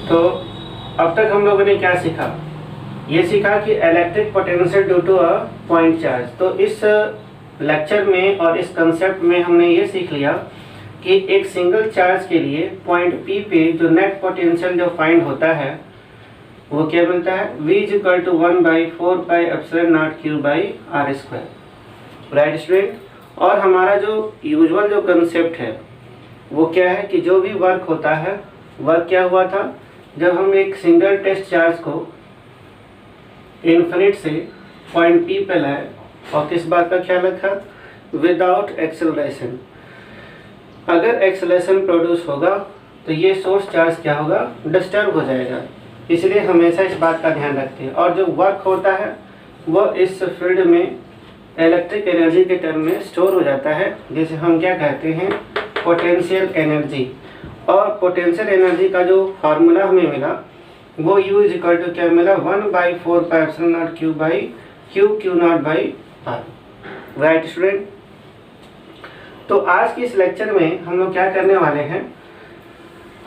तो अब तक हम लोगों ने क्या सीखा? ये सीखा कि electric potential due to a point charge. तो इस लेक्चर में और इस कंसेप्ट में हमने ये सीख लिया कि एक सिंगल चार्ज के लिए पॉइंट P पे जो नेट पोटेंशियल जो फाइंड होता है वो क्या मिलता है? V equal to 1/4πε0Q/r²। Right student? और हमारा जो यूजुअल जो कंसेप्ट है वो क्या है कि जो भी वर्क होता है, वर्क क्या हुआ था जब हम एक सिंगल टेस्ट चार्ज को इन्फिनिट से पॉइंट P पे लाए और किस बात का ख्याल रखा? Without acceleration. अगर एक्सेलरेशन प्रोड्यूस होगा तो ये सोर्स चार्ज क्या होगा? डिस्टर्ब हो जाएगा। इसलिए हमेशा इस बात का ध्यान रखते हैं। और जो वर्क होता है वो इस फील्ड में इलेक्ट्रिक एनर्जी के टर्म में स्टोर हो जाता है, जिसे हम क्या कहते हैं? Potential energy. और पोटेंशियल एनर्जी का जो फार्मूला हमें मिला वो U इक्वल टू क्या मिला? 1/4πε0Q/Q0/r। Right student? तो आज के इस लेक्चर में हम लोग क्या करने वाले हैं?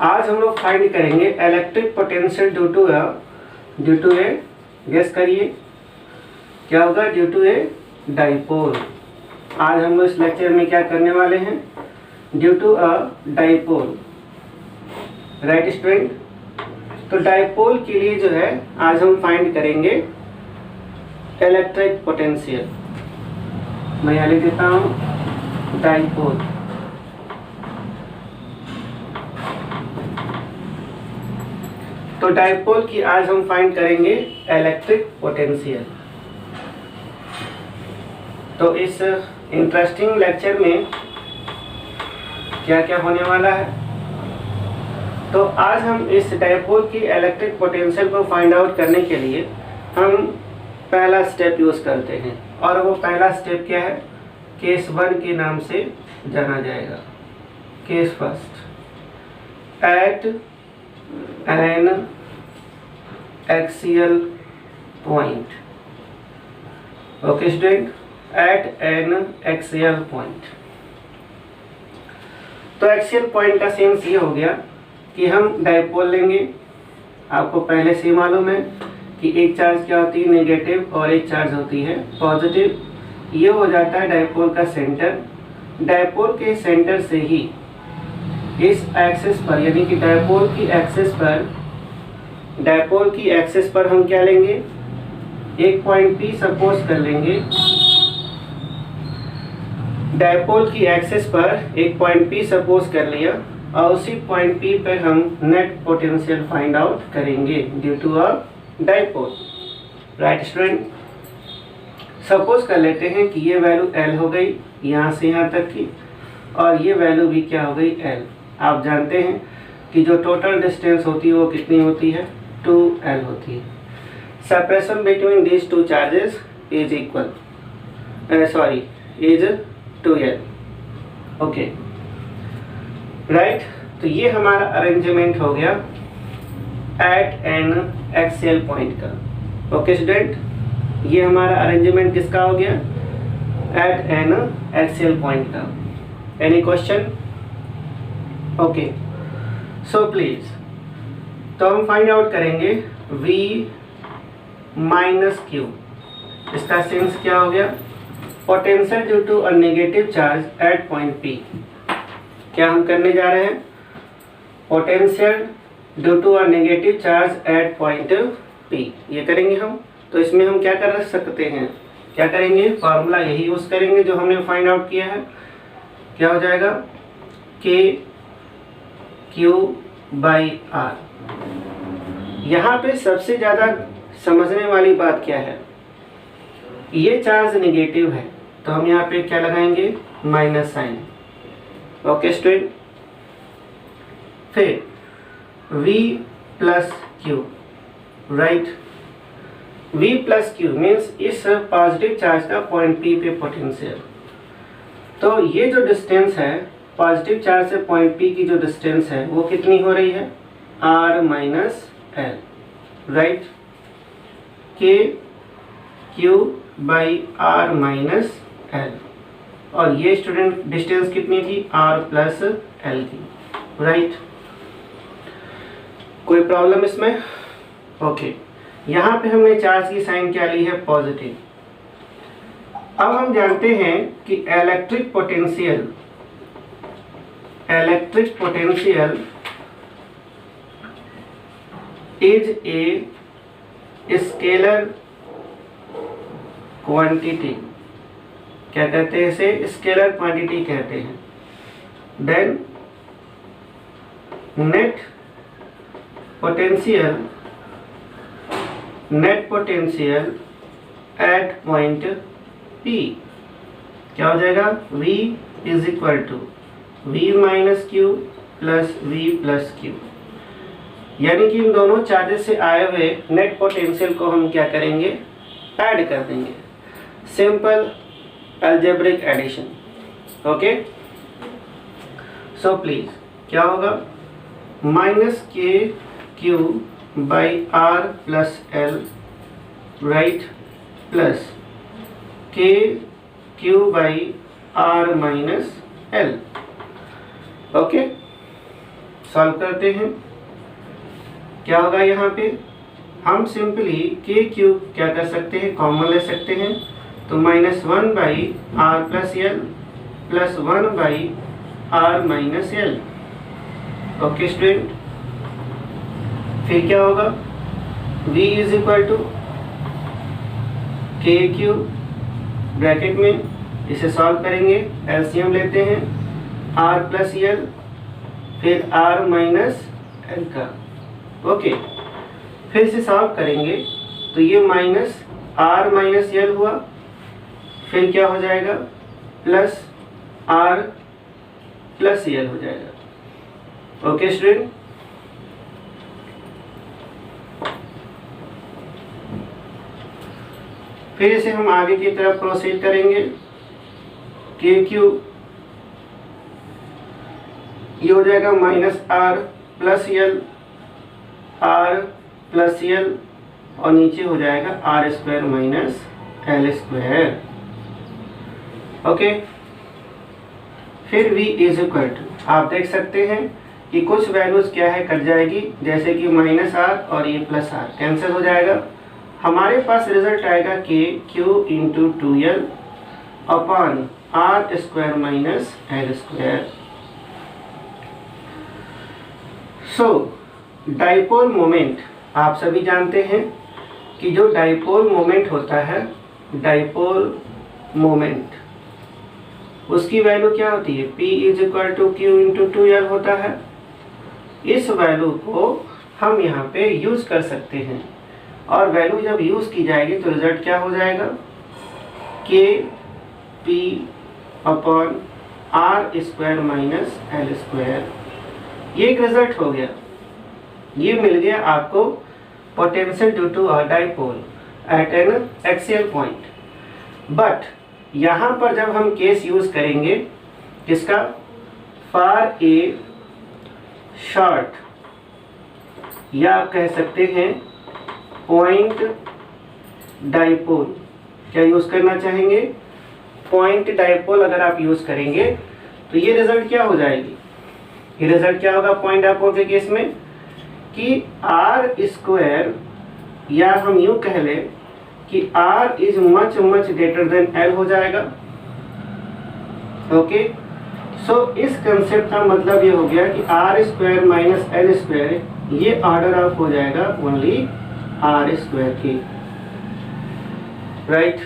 आज हम लोग फाइंड करेंगे electric potential due to a गेस करिए क्या होगा? Due to a dipole. आज हम लोग इस लेक्चर में क्या करने वाले हैं? Due to a dipole. Right student? तो डाइपोल के लिए जो है आज हम फाइंड करेंगे इलेक्ट्रिक पोटेंशियल। मैं यहाँ लिख देता हूँ डाइपोल। तो डाइपोल की आज हम फाइंड करेंगे इलेक्ट्रिक पोटेंशियल। तो इस इंटरेस्टिंग लेक्चर में क्या क्या होने वाला है? तो आज हम इस डाइपोल की इलेक्ट्रिक पोटेंशियल को फाइंड आउट करने के लिए हम पहला स्टेप यूज़ करते हैं। और वो पहला स्टेप क्या है? केस 1 के नाम से जाना जाएगा। Case first, at an axial point. Okay student? At an axial point. तो एक्सियल पॉइंट का सेंस ये हो गया कि हम डाइपोल लेंगे। आपको पहले से ही मालूम है कि एक चार्ज क्या होती है? नेगेटिव, और एक चार्ज होती है पॉजिटिव। ये हो जाता है डाइपोल का सेंटर। डाइपोल के सेंटर से ही इस एक्सिस पर, यानी कि डाइपोल की एक्सिस पर हम क्या लेंगे? एक पॉइंट P सपोज कर लेंगे। डाइपोल की एक्सिस पर एक पॉइंट P सपोज कर लिया और उसी पॉइंट P पर हम नेट पोटेंशियल फाइंड आउट करेंगे due to a dipole. Right student? Suppose कर लेते हैं कि ये वैल्यू L हो गई यहाँ से यहाँ तक की, और ये वैल्यू भी क्या हो गई? L। आप जानते हैं कि जो टोटल डिस्टेंस होती है वो कितनी होती है? 2L होती है। Separation between these two charges is equal is 2L। Okay right? तो ये हमारा अरेंजमेंट हो गया एट एन एक्सियल पॉइंट का। Okay student? ये हमारा अरेंजमेंट किसका हो गया? एट एन एक्सियल पॉइंट का। Any question? Okay, so please, तो हम फाइंड आउट करेंगे V माइनस Q। इसका सेंस क्या हो गया? Potential due to a negative charge at point P। क्या हम करने जा रहे हैं? Potential due to a negative charge at point P ये करेंगे हम। तो इसमें हम क्या कर सकते हैं? क्या करेंगे? फार्मूला यही यूज करेंगे जो हमने फाइंड आउट किया है। क्या हो जाएगा? KQ/R। यहाँ पे सबसे ज़्यादा समझने वाली बात क्या है? ये चार्ज नेगेटिव है तो हम यहाँ पे क्या लगाएंगे? Minus sign. Okay student? फिर V प्लस Q। राइट? V प्लस Q मीन्स इस पॉजिटिव चार्ज का पॉइंट P पे पोटेंशियल। तो ये जो डिस्टेंस है पॉजिटिव चार्ज से पॉइंट P की जो डिस्टेंस है वो कितनी हो रही है? R minus L। Right? KQ/R minus L। और ये स्टूडेंट डिस्टेंस कितनी थी? R प्लस L की। राइट? कोई प्रॉब्लम इसमें? ओके, यहाँ पे हमने चार्ज की साइन क्या ली है? पॉजिटिव। अब हम जानते हैं कि electric potential is a scalar quantity. क्या कहते हैं इसे? स्केलर क्वांटिटी कहते हैं। Then net potential at point P क्या हो जाएगा? V is equal to V minus Q plus V plus q. यानी कि इन दोनों चार्जेस से आए हुए नेट पोटेंशियल को हम क्या करेंगे? ऐड कर देंगे। Simple algebraic addition. Okay, so please क्या होगा? Minus K Q by are plus L, right, plus K Q by are minus L. Okay, solve करते हैं। क्या होगा यहाँ पे? हम सिंपली के क्यू क्या कर सकते हैं? कॉमन ले सकते हैं। तो minus 1 by are plus l plus 1 by are minus L. Okay student, फिर क्या होगा? v is equal to k q bracket में, इसे सॉल्व करेंगे, एलसीएम लेते हैं, r प्लस एल फिर r माइनस एल का। ओके, फिर से सॉल्व करेंगे तो ये माइनस r माइनस एल हुआ, फिर क्या हो जाएगा? प्लस r प्लस एल हो जाएगा। ओके स्टूडेंट, फिर से हम आगे की तरफ प्रोसीड करेंगे। के क्यू ये हो जाएगा minus r plus l, r plus l, और नीचे हो जाएगा r square minus l square. Okay, फिर v इज इक्वल टू, आप देख सकते हैं कि कुछ वैल्यूज क्या है? कट जाएगी, जैसे कि माइनस आर और ये प्लस आर कैंसिल हो जाएगा। हमारे पास रिजल्ट आएगा कि q into 2l upon r square minus l square. So dipole moment आप सभी जानते हैं कि जो डाइपोल मोमेंट होता है, डाइपोल मोमेंट, उसकी वैल्यू क्या होती है? P is equal to q into 2l होता है। इस वैल्यू को हम यहाँ पे यूज कर सकते हैं, और वैल्यू जब यूज की जाएगी तो रिजल्ट क्या हो जाएगा? K p upon r square minus l square. ये एक रिजल्ट हो गया, ये मिल गया आपको potential due to a dipole at an axial point. But यहाँ पर जब हम केस यूज करेंगे किसका? फॉर ए शॉर्ट, या आप कह सकते हैं पॉइंट डाइपोल। क्या यूज करना चाहेंगे? पॉइंट डाइपोल अगर आप यूज करेंगे तो ये रिजल्ट क्या हो जाएगी? ये रिजल्ट क्या होगा पॉइंट डाइपोल के केस में? कि आर स्क्वायर, या हम यूं कह लें कि r is much much greater than l हो जाएगा। ओके, सो इस कंसेप्ट का मतलब ये हो गया कि r square minus l square, ये ऑर्डर ऑफ हो जाएगा ओनली आर स्क्वायर की, राइट।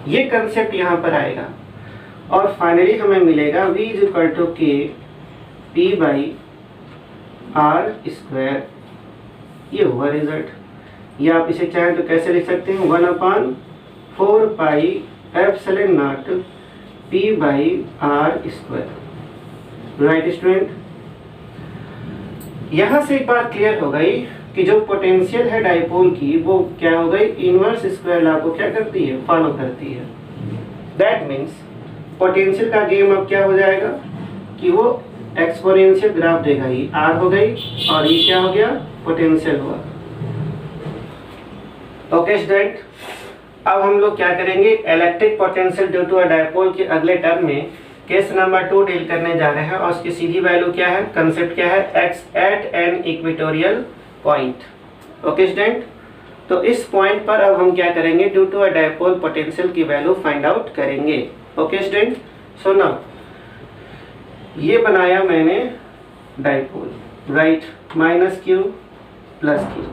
ये कंसेप्ट यहाँ पर आएगा, और फाइनली हमें मिलेगा v is equal to k p by r square. ये हुआ रिजल्ट। ये आप इसे चाहें तो कैसे लिख सकते हैं? 1/4 pi epsilon naught p by r square, right student. यहाँ से एक बात क्लियर हो गई कि जो पोटेंशियल है डाइपोल की वो क्या हो गई? इनवर्स स्क्वायर लॉ को क्या करती है? फॉलो करती है। दैट मीन्स पोटेंशियल का गेम अब क्या हो जाएगा कि वो एक्सपोनेंशियल ग्राफ देगा। ही आर हो गई और ये क्या हो गया? पोटेंशियल हुआ। ओके स्टूडेंट, अब हम लोग क्या करेंगे? Electric potential due to a dipole के अगले टर्म में केस नंबर 2 डील करने जा रहे हैं और उसकी सीधी वैल्यू क्या है, कंसेप्ट क्या है, X at an equatorial point. Okay student, तो इस पॉइंट पर अब हम क्या करेंगे, due to a dipole potential की वैल्यू फाइंड आउट करेंगे। ओके स्टूडेंट, सो नाउ ये बनाया मैंने dipole, right, minus Q plus q,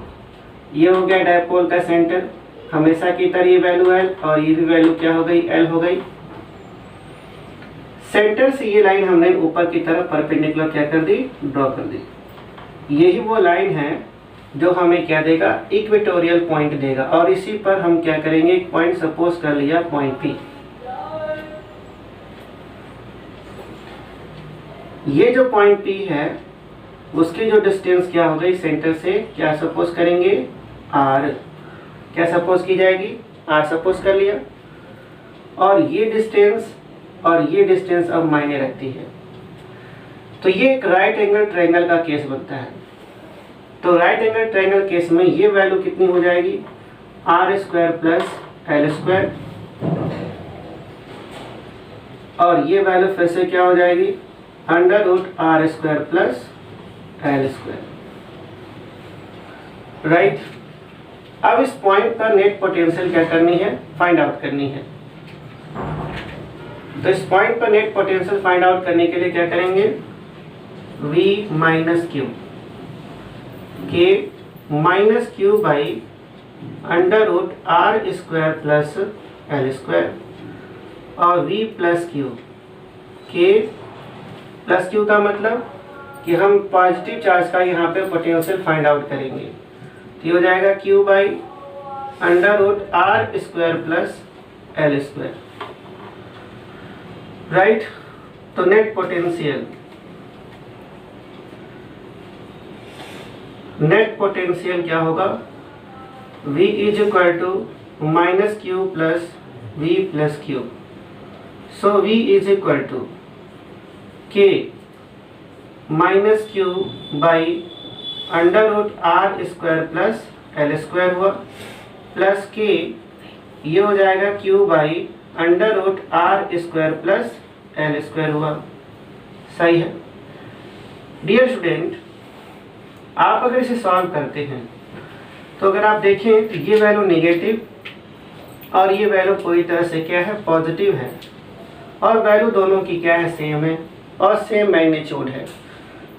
ये हो गया डायपोल का सेंटर, हमेशा की तरह ये वैल्यू एल और ये भी वैल्यू क्या हो गई, एल हो गई। सेंटर से ये लाइन हमने ऊपर की तरफ परपेंडिकुलर क्या कर दी, ड्रॉ कर दी। यही वो लाइन है जो हमें क्या देगा, इक्वेटोरियल पॉइंट देगा, और इसी पर हम क्या करेंगे, एक पॉइंट सपोज कर लिया पॉइंट पी। ये जो पॉइंट पी है उसकी जो डिस्टेंस क्या हो गई सेंटर से, क्या सपोज करेंगे, आर, क्या सपोज की जाएगी, आर सपोज कर लिया। और ये डिस्टेंस अब मायने रखती है, तो ये एक राइट एंगल ट्रायंगल का केस बनता है। तो राइट एंगल ट्रायंगल केस में ये वैल्यू कितनी हो जाएगी, r square plus L square, और ये वैल्यू फिर से क्या हो जाएगी, under root are square plus L square, right. अब इस पॉइंट पर नेट पोटेंशियल क्या करनी है, फाइंड आउट करनी है। तो इस पॉइंट पर नेट पोटेंशियल फाइंड आउट करने के लिए क्या करेंगे, V minus q k minus Q by under root are square plus L square, और V plus q k plus q का मतलब कि हम पॉजिटिव चार्ज का यहाँ पे पोटेंशियल फाइंड आउट करेंगे। तो ये हो जाएगा Q by under root are square plus L square, right. तो नेट पोटेंशियल क्या होगा, V is equal to minus Q plus V plus Q. So V is equal to K minus Q by under root are square plus L square हुआ, plus K ये हो जाएगा Q by under root are square plus L square हुआ। सही है। Dear student, आप अगर इसे सॉल्व करते हैं तो अगर आप देखें तो ये वैल्यू नेगेटिव और ये वैल्यू पूरी तरह से क्या है, पॉजिटिव है, और वैल्यू दोनों की क्या है, सेम है और सेम मैग्नीट्यूड है।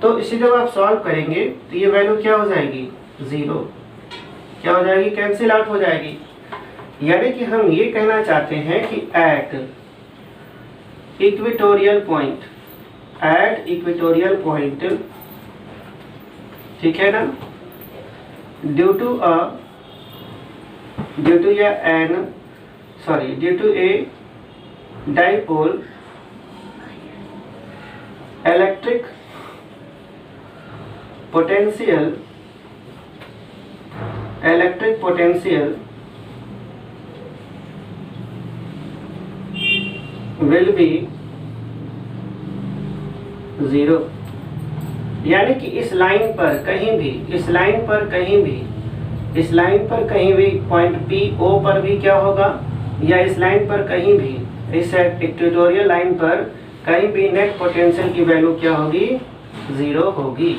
तो इसे जब आप सॉल्व करेंगे तो ये वैल्यू क्या हो जाएगी, जीरो, क्या हो जाएगी, कैंसिल आउट हो जाएगी। यानी कि हम ये कहना चाहते हैं कि एट इक्वेटोरियल पॉइंट, ठीक है ना, due to a dipole electric potential will be zero. यानी कि इस लाइन पर कहीं भी पॉइंट पी ओ पर भी क्या होगा, या इस लाइन पर कहीं भी, इस इक्वेटोरियल लाइन पर कहीं भी नेट पोटेंशियल की वैल्यू क्या होगी, जीरो होगी।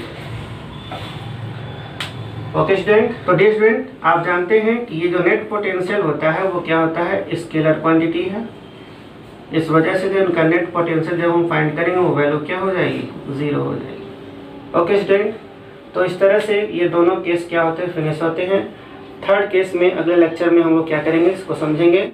ओके स्टूडेंट, तो डियर स्टूडेंट, आप जानते हैं कि ये जो नेट पोटेंशियल होता है वो क्या होता है, स्केलर क्वांटिटी है। इस वजह से जो इनका नेट पोटेंशियल जब हम फाइंड करेंगे वो वैल्यू क्या हो जाएगी, जीरो हो जाएगी। ओके स्टूडेंट, तो इस तरह से ये दोनों केस क्या होते हैं, फिनिश होते हैं। थर्ड केस में अगले लेक्चर में हम लोग क्या करेंगे, इसको समझेंगे।